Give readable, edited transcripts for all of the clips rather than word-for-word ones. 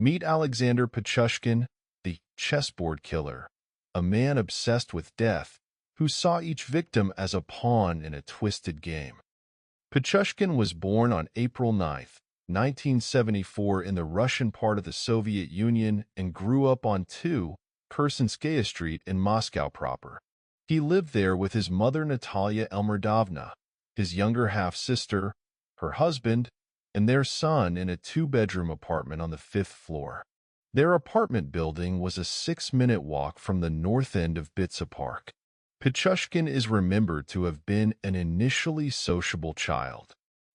Meet Alexander Pichushkin, the chessboard killer, a man obsessed with death who saw each victim as a pawn in a twisted game. Pichushkin was born on April 9, 1974 in the Russian part of the Soviet Union and grew up on 2 Kersenskaya Street in Moscow proper. He lived there with his mother Natalia Elmerdovna, his younger half-sister, her husband, and their son in a 2-bedroom apartment on the 5th floor. Their apartment building was a 6-minute walk from the north end of Bitsa Park. Pichushkin is remembered to have been an initially sociable child.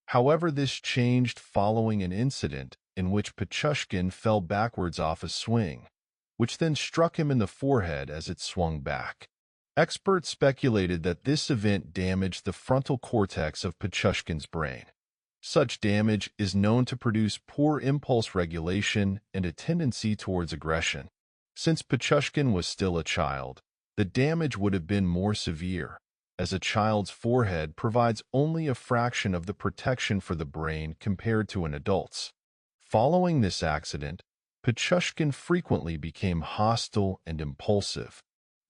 However, this changed following an incident in which Pichushkin fell backwards off a swing, which then struck him in the forehead as it swung back. Experts speculated that this event damaged the frontal cortex of Pichushkin's brain. Such damage is known to produce poor impulse regulation and a tendency towards aggression. Since Pichushkin was still a child, the damage would have been more severe, as a child's forehead provides only a fraction of the protection for the brain compared to an adult's. Following this accident, Pichushkin frequently became hostile and impulsive.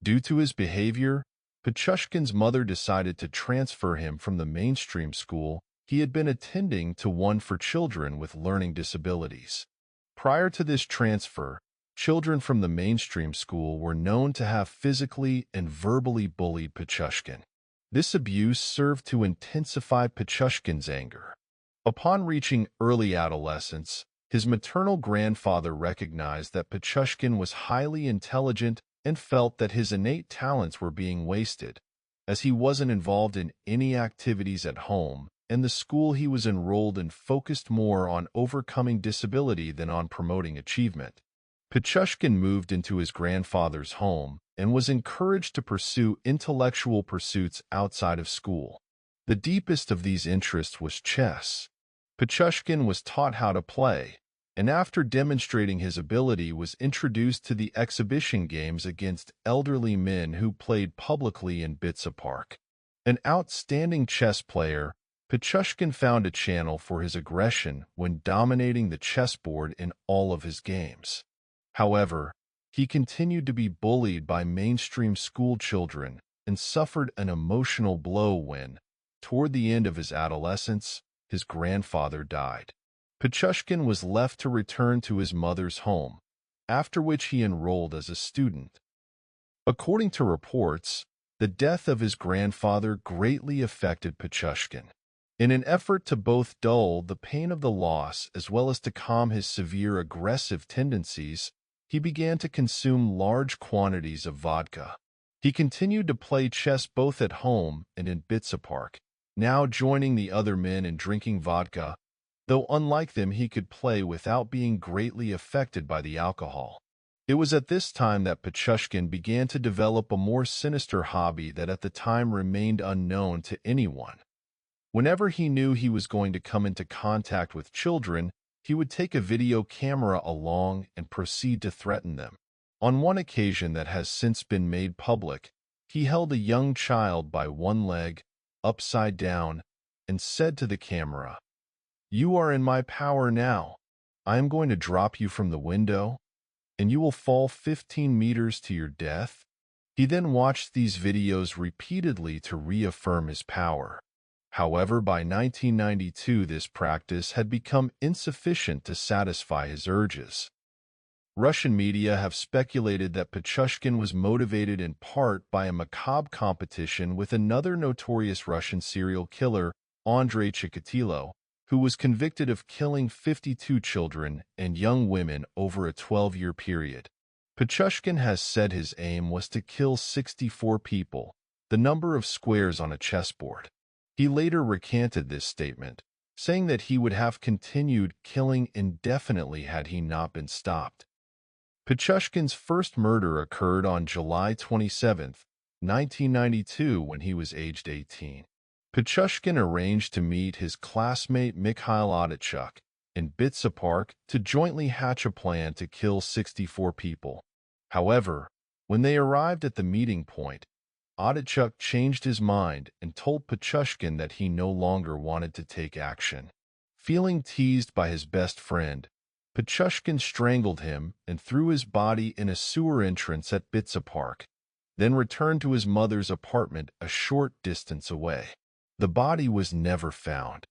Due to his behavior, Pichushkin's mother decided to transfer him from the mainstream school he had been attending to one for children with learning disabilities. Prior to this transfer, children from the mainstream school were known to have physically and verbally bullied Pichushkin. This abuse served to intensify Pichushkin's anger. Upon reaching early adolescence, his maternal grandfather recognized that Pichushkin was highly intelligent and felt that his innate talents were being wasted, as he wasn't involved in any activities at home, and the school he was enrolled in focused more on overcoming disability than on promoting achievement. Pichushkin moved into his grandfather's home and was encouraged to pursue intellectual pursuits outside of school. The deepest of these interests was chess. Pichushkin was taught how to play, and after demonstrating his ability was introduced to the exhibition games against elderly men who played publicly in Bitsa Park. An outstanding chess player, Pichushkin found a channel for his aggression when dominating the chessboard in all of his games. However, he continued to be bullied by mainstream school children and suffered an emotional blow when, toward the end of his adolescence, his grandfather died. Pichushkin was left to return to his mother's home, after which he enrolled as a student. According to reports, the death of his grandfather greatly affected Pichushkin. In an effort to both dull the pain of the loss as well as to calm his severe aggressive tendencies, he began to consume large quantities of vodka. He continued to play chess both at home and in Bitsa Park, now joining the other men in drinking vodka, though unlike them he could play without being greatly affected by the alcohol. It was at this time that Pichushkin began to develop a more sinister hobby that at the time remained unknown to anyone. Whenever he knew he was going to come into contact with children, he would take a video camera along and proceed to threaten them. On one occasion that has since been made public, he held a young child by one leg, upside down, and said to the camera, "You are in my power now. I am going to drop you from the window, and you will fall 15 meters to your death." He then watched these videos repeatedly to reaffirm his power. However, by 1992, this practice had become insufficient to satisfy his urges. Russian media have speculated that Pichushkin was motivated in part by a macabre competition with another notorious Russian serial killer, Andrei Chikatilo, who was convicted of killing 52 children and young women over a 12-year period. Pichushkin has said his aim was to kill 64 people, the number of squares on a chessboard. He later recanted this statement, saying that he would have continued killing indefinitely had he not been stopped. Pichushkin's first murder occurred on July 27, 1992, when he was aged 18. Pichushkin arranged to meet his classmate Mikhail Adachuk in Bitsa Park to jointly hatch a plan to kill 64 people. However, when they arrived at the meeting point, Adachuk changed his mind and told Pichushkin that he no longer wanted to take action. Feeling teased by his best friend, Pichushkin strangled him and threw his body in a sewer entrance at Bitsa Park, then returned to his mother's apartment a short distance away. The body was never found.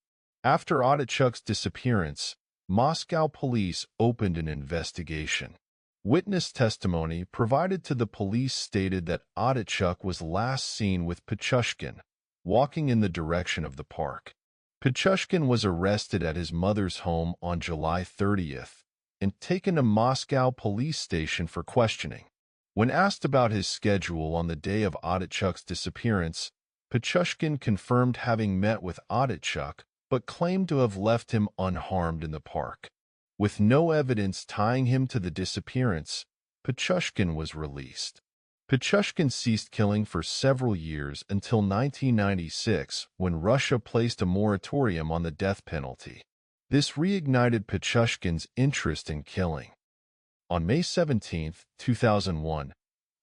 After Audachuk's disappearance, Moscow police opened an investigation. Witness testimony provided to the police stated that Audachuk was last seen with Pichushkin, walking in the direction of the park. Pichushkin was arrested at his mother's home on July 30th and taken to Moscow police station for questioning. When asked about his schedule on the day of Audachuk's disappearance, Pichushkin confirmed having met with Audachuk, but claimed to have left him unharmed in the park. With no evidence tying him to the disappearance, Pichushkin was released. Pichushkin ceased killing for several years until 1996, when Russia placed a moratorium on the death penalty. This reignited Pichushkin's interest in killing. On May 17, 2001,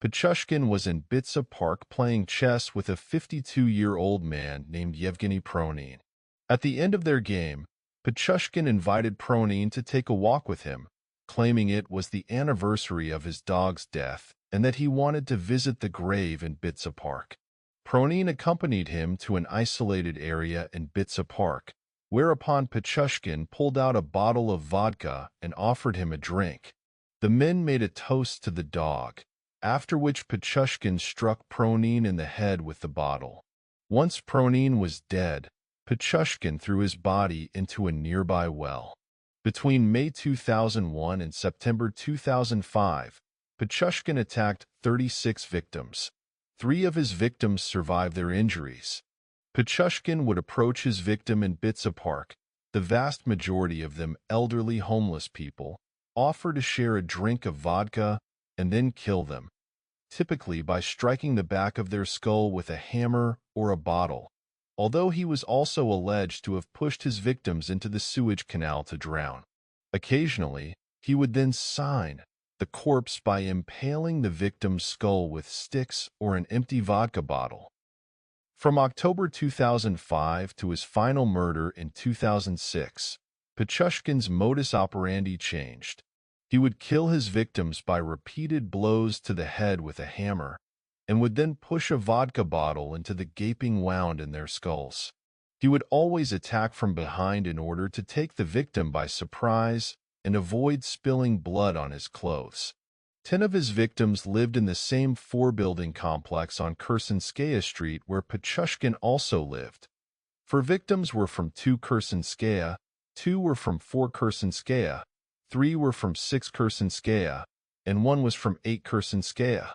Pichushkin was in Bitsa Park playing chess with a 52-year-old man named Yevgeny Pronin. At the end of their game, Pichushkin invited Pronin to take a walk with him, claiming it was the anniversary of his dog's death and that he wanted to visit the grave in Bitsa Park. Pronin accompanied him to an isolated area in Bitsa Park, whereupon Pichushkin pulled out a bottle of vodka and offered him a drink. The men made a toast to the dog, after which Pichushkin struck Pronin in the head with the bottle. Once Pronin was dead, Pichushkin threw his body into a nearby well. Between May 2001 and September 2005, Pichushkin attacked 36 victims. 3 of his victims survived their injuries. Pichushkin would approach his victim in Bitsa Park, the vast majority of them elderly homeless people, offer to share a drink of vodka, and then kill them, typically by striking the back of their skull with a hammer or a bottle, although he was also alleged to have pushed his victims into the sewage canal to drown. Occasionally, he would then sign the corpse by impaling the victim's skull with sticks or an empty vodka bottle. From October 2005 to his final murder in 2006, Pichushkin's modus operandi changed. He would kill his victims by repeated blows to the head with a hammer, and would then push a vodka bottle into the gaping wound in their skulls. He would always attack from behind in order to take the victim by surprise and avoid spilling blood on his clothes. 10 of his victims lived in the same 4-building complex on Khersenskaya Street where Pichushkin also lived. 4 victims were from 2 Khersenskaya, 2 were from 4 Khersenskaya, 3 were from 6 Khersenskaya, and 1 was from 8 Khersenskaya.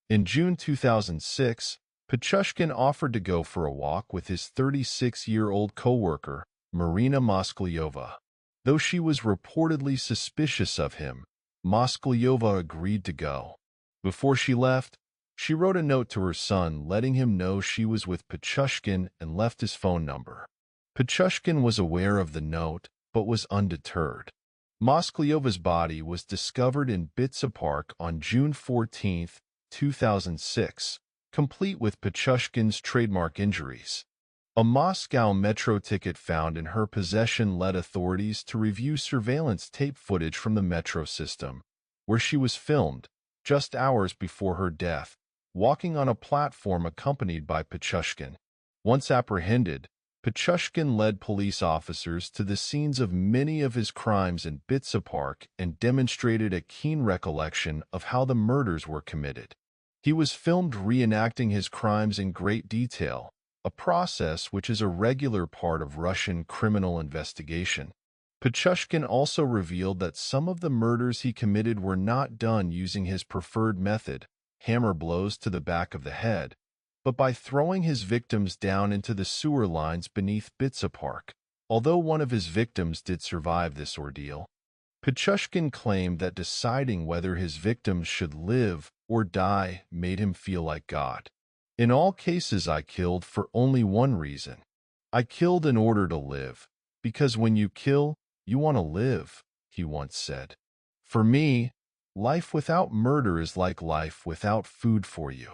In June 2006, Pichushkin offered to go for a walk with his 36-year-old co-worker, Marina Mosklyova. Though she was reportedly suspicious of him, Mosklyova agreed to go. Before she left, she wrote a note to her son letting him know she was with Pichushkin and left his phone number. Pichushkin was aware of the note, but was undeterred. Mosklyova's body was discovered in Bitsa Park on June 14, 2006, complete with Pichushkin's trademark injuries. A Moscow metro ticket found in her possession led authorities to review surveillance tape footage from the metro system, where she was filmed, just hours before her death, walking on a platform accompanied by Pichushkin. Once apprehended, Pichushkin led police officers to the scenes of many of his crimes in Bitsa Park and demonstrated a keen recollection of how the murders were committed. He was filmed reenacting his crimes in great detail, a process which is a regular part of Russian criminal investigation. Pichushkin also revealed that some of the murders he committed were not done using his preferred method, hammer blows to the back of the head, but by throwing his victims down into the sewer lines beneath Bitsa Park. Although one of his victims did survive this ordeal, Pichushkin claimed that deciding whether his victims should live or die made him feel like God. In all cases I killed for only one reason. I killed in order to live, because when you kill, you want to live, he once said. For me, life without murder is like life without food for you.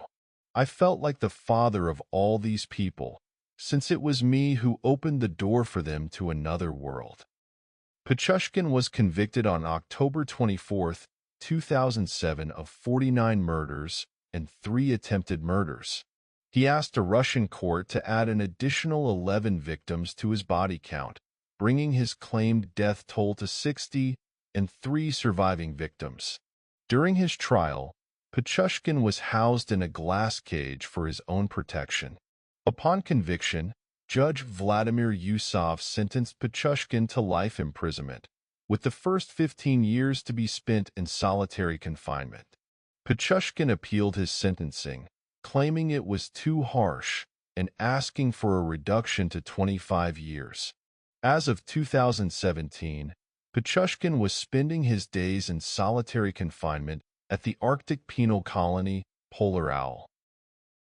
I felt like the father of all these people, since it was me who opened the door for them to another world. Pichushkin was convicted on October 24, 2007 of 49 murders and 3 attempted murders. He asked a Russian court to add an additional 11 victims to his body count, bringing his claimed death toll to 60 and 3 surviving victims. During his trial, Pichushkin was housed in a glass cage for his own protection. Upon conviction, Judge Vladimir Yusov sentenced Pichushkin to life imprisonment, with the first 15 years to be spent in solitary confinement. Pichushkin appealed his sentencing, claiming it was too harsh and asking for a reduction to 25 years. As of 2017, Pichushkin was spending his days in solitary confinement at the Arctic penal colony Polar Owl.